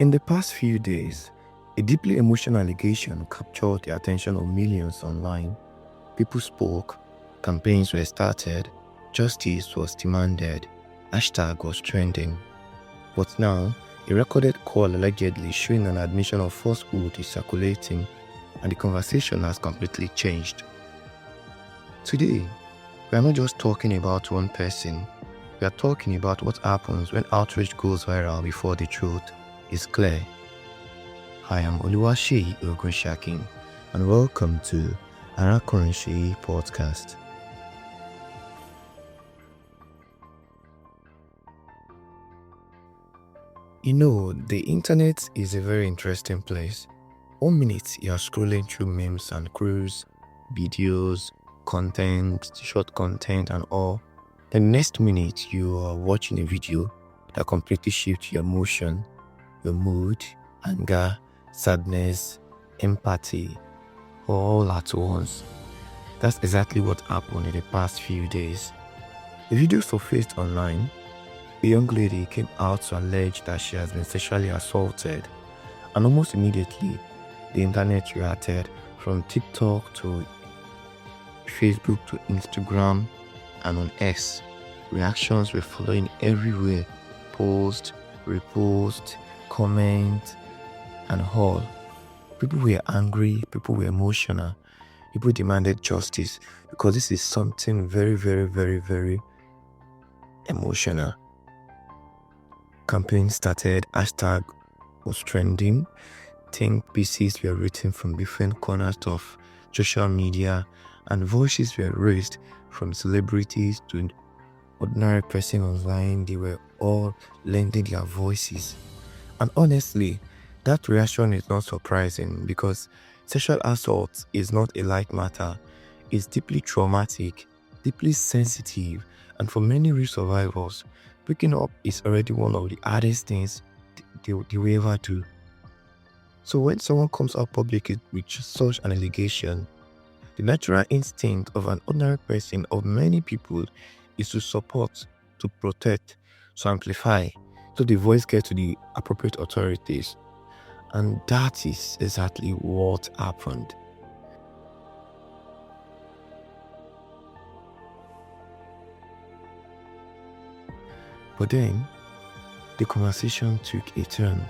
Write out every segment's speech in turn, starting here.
In the past few days, a deeply emotional allegation captured the attention of millions online. People spoke, campaigns were started, justice was demanded, hashtag was trending. But now, a recorded call allegedly showing an admission of falsehood is circulating, and the conversation has completely changed. Today, we are not just talking about one person, we are talking about what happens when outrage goes viral before the truth is clear. I am Oluwaseyi Ogunshakin, and welcome to Arakunrin Seyi Podcast. You know, the internet is a very interesting place. 1 minute you are scrolling through memes and crews, videos, content, short content and all. The next minute you are watching a video that completely shifts your emotion, your mood, anger, sadness, empathy, all at once. That's exactly what happened in the past few days. The video surfaced online. A young lady came out to allege that she has been sexually assaulted, and almost immediately the internet reacted, from TikTok to Facebook to Instagram and on X. Reactions were following everywhere: post, repost, comment, and all. People were angry, people were emotional, people demanded justice because this is something very, very, very, very emotional. Campaign started, hashtag was trending, think pieces were written from different corners of social media, and voices were raised from celebrities to ordinary person online. They were all lending their voices. And honestly, that reaction is not surprising because sexual assault is not a light matter. It's deeply traumatic, deeply sensitive, and for many real survivors, breaking up is already one of the hardest things they will ever do. So when someone comes out publicly with such an allegation, the natural instinct of an ordinary person, of many people, is to support, to protect, to amplify, so the voice gets to the appropriate authorities. And that is exactly what happened. But then, the conversation took a turn.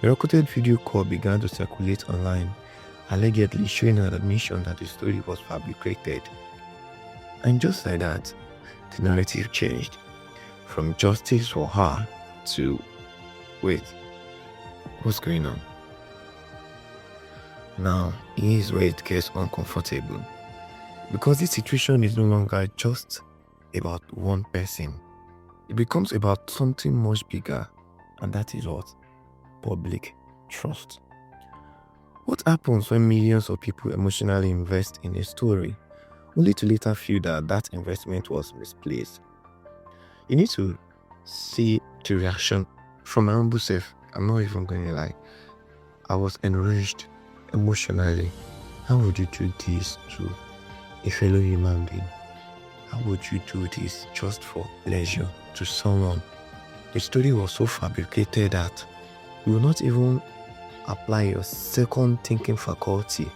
A recorded video call began to circulate online, allegedly showing an admission that the story was fabricated. And just like that, the narrative changed from justice for her to, wait, what's going on? Now, here's where it gets uncomfortable. Because this situation is no longer just about one person. It becomes about something much bigger, and that is what? Public trust. What happens when millions of people emotionally invest in a story, only to later feel that that investment was misplaced? You need to see the reaction from my humble self. I'm not even going to lie. I was enraged emotionally. How would you do this to a fellow human being? How would you do this just for pleasure to someone? The story was so fabricated that you will not even apply your second thinking faculty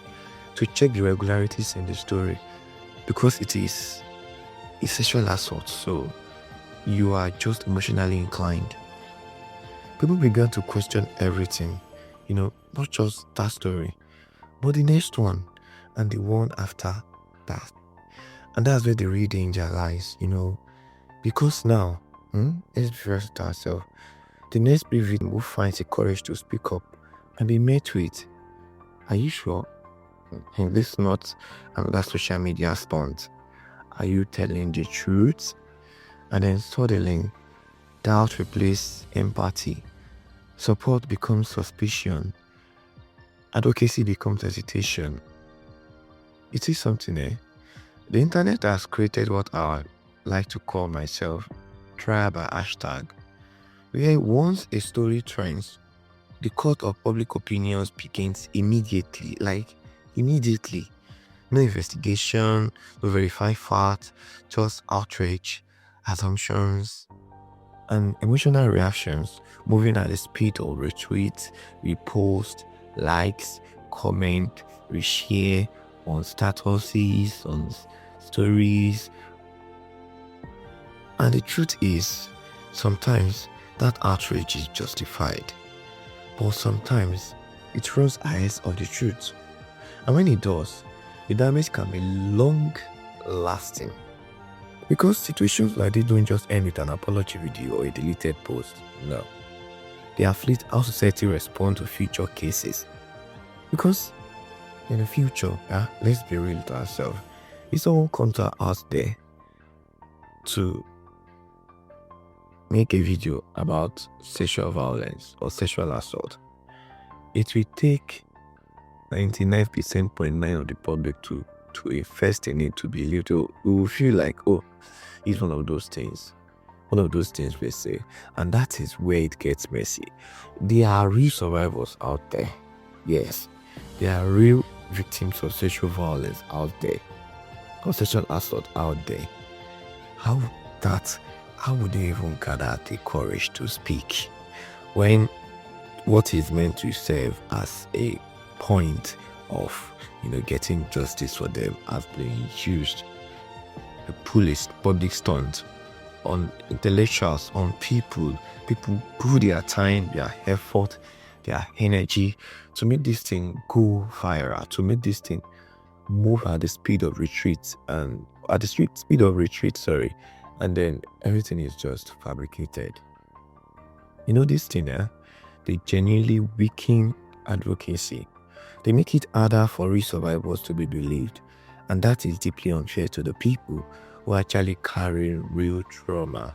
to check the regularities in the story, because it is a sexual assault, so you are just emotionally inclined. People began to question everything, not just that story, but the next one and the one after that. And that's where the real danger lies, because now, let's be fair to ourselves, the next victim who finds the courage to speak up and be met with, "Are you sure? And this is not another social media stunt. Are you telling the truth?" And then suddenly, doubt replaces empathy. Support becomes suspicion. Advocacy becomes hesitation. You see something, The internet has created what I like to call myself trial by hashtag, where once a story trends, the court of public opinions begins immediately. No investigation, no verified facts, just outrage, assumptions, and emotional reactions moving at the speed of retweet, repost, likes, comment, reshare on statuses, on stories. And the truth is, sometimes that outrage is justified, but sometimes it runs ahead of the truth. And when it does, the damage can be long lasting. Because situations like this don't just end with an apology video or a deleted post. No. They afflict how society responds to future cases. Because in the future, let's be real to ourselves, if someone comes out there to make a video about sexual violence or sexual assault, it will take 99.9% of the public to invest in it, to believe. We will feel like, oh, it's one of those things we say. And that is where it gets messy. There are real survivors out there. Yes, there are real victims of sexual violence out there, or sexual assault out there. How would they even gather the courage to speak when what is meant to serve as a point of getting justice for them has been used? A public stunt on intellectuals, on people put their time, their effort, their energy to make this thing go viral, to make this thing move at the speed of retreat, and and then everything is just fabricated. This thing, they genuinely weaken advocacy. They make it harder for real survivors to be believed, and that is deeply unfair to the people who actually carry real trauma.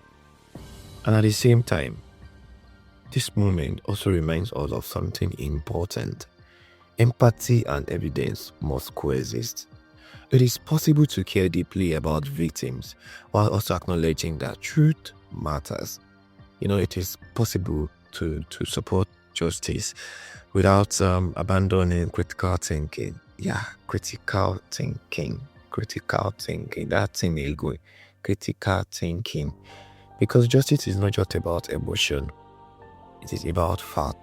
And at the same time, this moment also reminds us of something important. Empathy and evidence must coexist. It is possible to care deeply about victims while also acknowledging that truth matters. It is possible to support justice without abandoning critical thinking. Yeah, critical thinking. That thing is going. Critical thinking. Because justice is not just about emotion, it is about fact.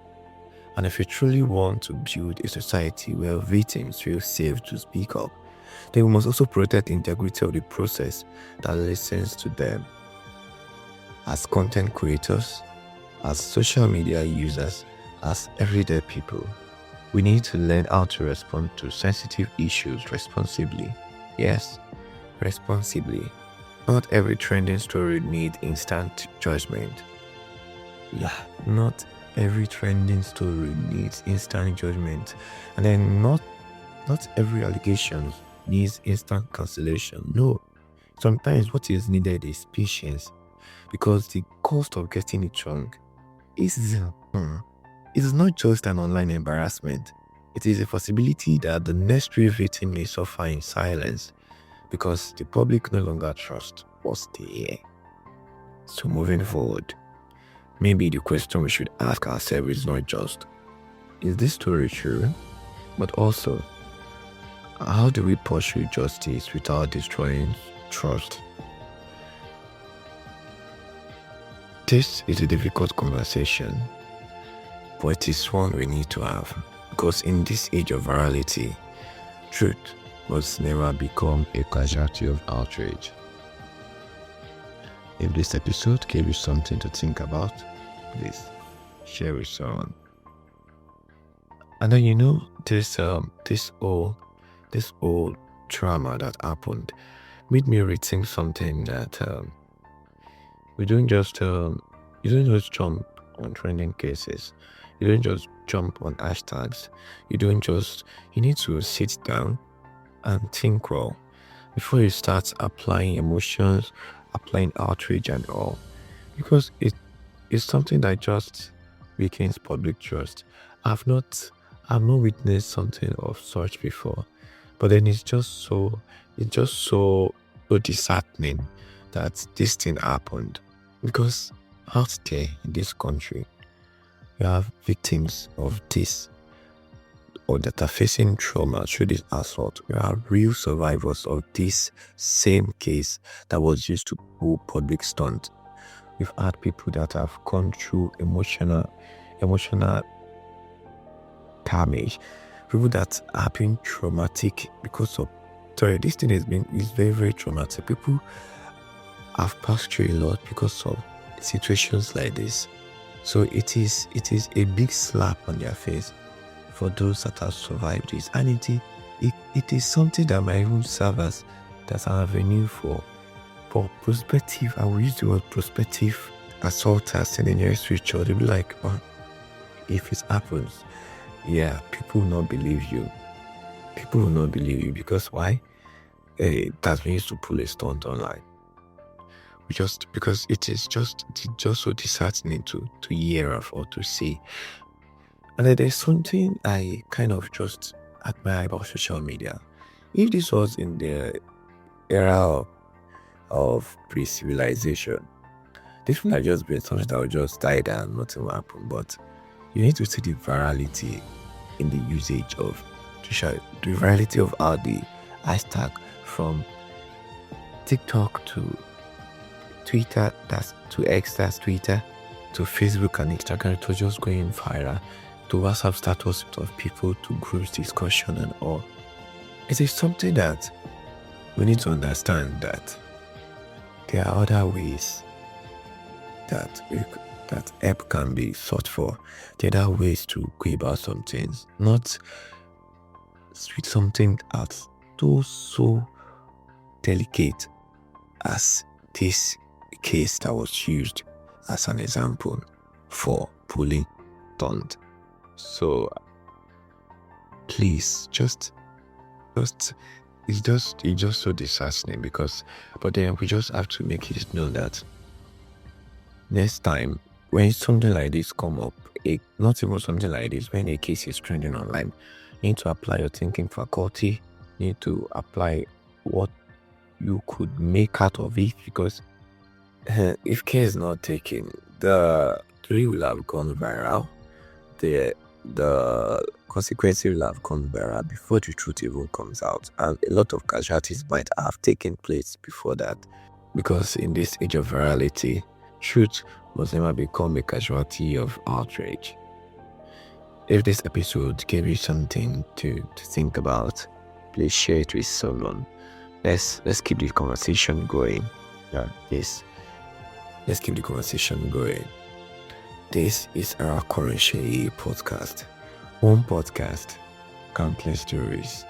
And if you truly want to build a society where victims feel safe to speak up, then we must also protect the integrity of the process that listens to them. As content creators, as social media users, as everyday people, we need to learn how to respond to sensitive issues responsibly. Yes, responsibly. Not every trending story needs instant judgment. Yeah, not every trending story needs instant judgment. And then not every allegation needs instant cancellation. No. Sometimes what is needed is patience, because the cost of getting it wrong is not just an online embarrassment. It is a possibility that the next real victim may suffer in silence because the public no longer trusts what's there. So moving forward, maybe the question we should ask ourselves is not just, is this story true? But also, how do we pursue justice without destroying trust? This is a difficult conversation, but it is one we need to have, because in this age of virality, truth must never become a casualty of outrage. If this episode gave you something to think about, please share with someone. And then this old trauma that happened made me rethink something, that you don't just jump on trending cases. You don't just jump on hashtags. You need to sit down and think well before you start applying emotions, applying outrage and all, because it's something that just weakens public trust. I've not witnessed something of such before, but then it's just so disheartening that this thing happened, because out there in this country, you have victims of this, or that are facing trauma through this assault. You are real survivors of this same case that was used to pull public stunt. We've had people that have gone through emotional damage, people that have been traumatic because of this thing is very, very traumatic. People have passed through a lot because of situations like this. So it is a big slap on their face for those that have survived this. And it is something that might even serve as an avenue for prospective, I will use the word prospective assaulters in the nearest future. They'll be like, oh, if it happens, yeah, people will not believe you. People will not believe you because why? That's been used to pull a stunt online. Just because it is just so disheartening to hear of or to see. And then there's something I kind of just admire about social media. If this was in the era of pre-civilization, this would have just been something that would just die and nothing will happen. But you need to see the virality in the usage of the virality of how the hashtag from TikTok to Twitter, that's to X, that's Twitter, to Facebook and Instagram, it was just going viral, to WhatsApp status of people, to groups discussion and all. It is something that we need to understand that there are other ways that help can be sought for. There are other ways to go about some things, not with something that's so delicate as this case that was used as an example for pulling stunt. So please, it's just so disheartening but then we just have to make it known that next time when something like this come up, not even something like this, when a case is trending online, you need to apply your thinking faculty, you need to apply what you could make out of it, because if care is not taken, the story will have gone viral, the consequences will have gone viral before the truth even comes out, and a lot of casualties might have taken place before that, because in this age of virality, truth must never become a casualty of outrage. If this episode gave you something to think about, please share it with someone. Let's keep the conversation going. Let's keep the conversation going. This is our Current podcast. One podcast, countless stories.